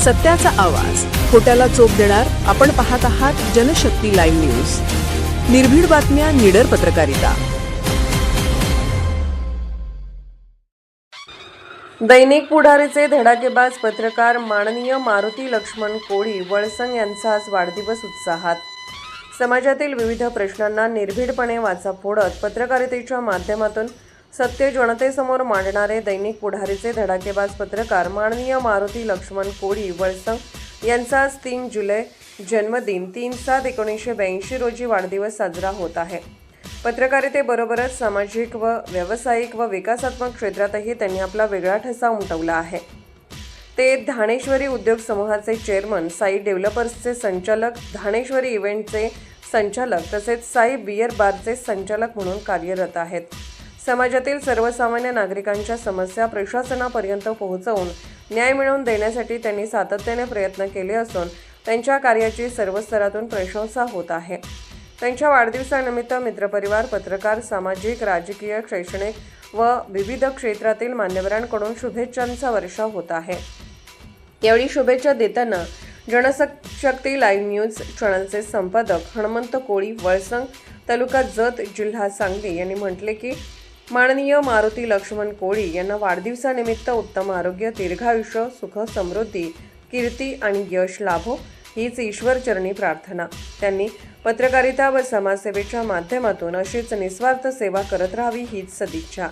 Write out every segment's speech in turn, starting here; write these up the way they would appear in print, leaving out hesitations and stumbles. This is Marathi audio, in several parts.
सत्याचा आवाज, खोट्याला चोप देणार. आपण पाहत आहात जनशक्ती लाईव्ह न्यूज. निर्भीड बातम्या, निडर पत्रकारिता. दैनिक पुढारीचे धडाकेबाज पत्रकार माननीय मारुती लक्ष्मण कोळी वळसंग यांचा आज वाढदिवस उत्साहात. समाजातील विविध प्रश्नांना निर्भीडपणे वाचा फोडत पत्रकारितेच्या माध्यमातून सत्य जनतेसमोर मांडणारे दैनिक पुढारीचे धडाकेबाज पत्रकार माननीय मारुती लक्ष्मण कोळी वळसंग यांचा आज 3 जुलै जन्मदिन 3/7/1982 रोजी वाढदिवस साजरा होत आहे. पत्रकारितेबरोबरच सामाजिक व व्यावसायिक व विकासात्मक क्षेत्रातही त्यांनी आपला वेगळा ठसा उमटवला आहे. ते धानेश्वरी उद्योग समूहाचे चेअरमन, साई डेव्हलपर्सचे संचालक, धानेश्वरी इव्हेंटचे संचालक तसेच साई बियर बारचे संचालक म्हणून कार्यरत आहेत. समाजातील सर्वसामान्य नागरिकांच्या समस्या प्रशासनापर्यंत पोहोचवून न्याय मिळवून देण्यासाठी त्यांनी सातत्याने प्रयत्न केले असून त्यांच्या कार्याची सर्व स्तरातून प्रशंसा होत आहे. त्यांच्या वाढदिवसानिमित्त मित्रपरिवार, पत्रकार, सामाजिक, राजकीय, शैक्षणिक व विविध क्षेत्रातील मान्यवरांकडून शुभेच्छांचा वर्षाव होत आहे. यावेळी शुभेच्छा देताना जनशक्ती लाईव्ह न्यूज चॅनलचे संपादक हनुमंत कोळी वळसंग, तालुका जत, जिल्हा सांगली यांनी म्हटले की माननीय मारुती लक्ष्मण कोळी यांना वाढदिवसानिमित्त उत्तम आरोग्य, दीर्घायुष्य, सुख, समृद्धी, कीर्ती आणि यश लाभो हीच ईश्वरचरणी प्रार्थना. त्यांनी पत्रकारिता व समाजसेवेच्या माध्यमातून अशीच निस्वार्थ सेवा करत राहावी हीच सदिच्छा.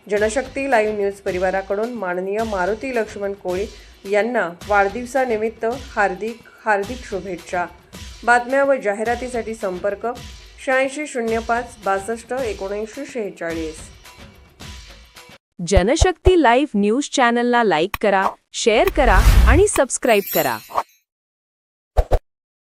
जनशक्ती लाईव्ह न्यूज परिवाराकडून माननीय मारुती लक्ष्मण कोळी यांना वाढदिवसानिमित्त हार्दिक शुभेच्छा. बातम्या व जाहिरातीसाठी संपर्क 8605 62 7946. जनशक्ती लाईव्ह न्यूज चॅनलला लाईक करा, शेअर करा आणि सबस्क्राईब करा.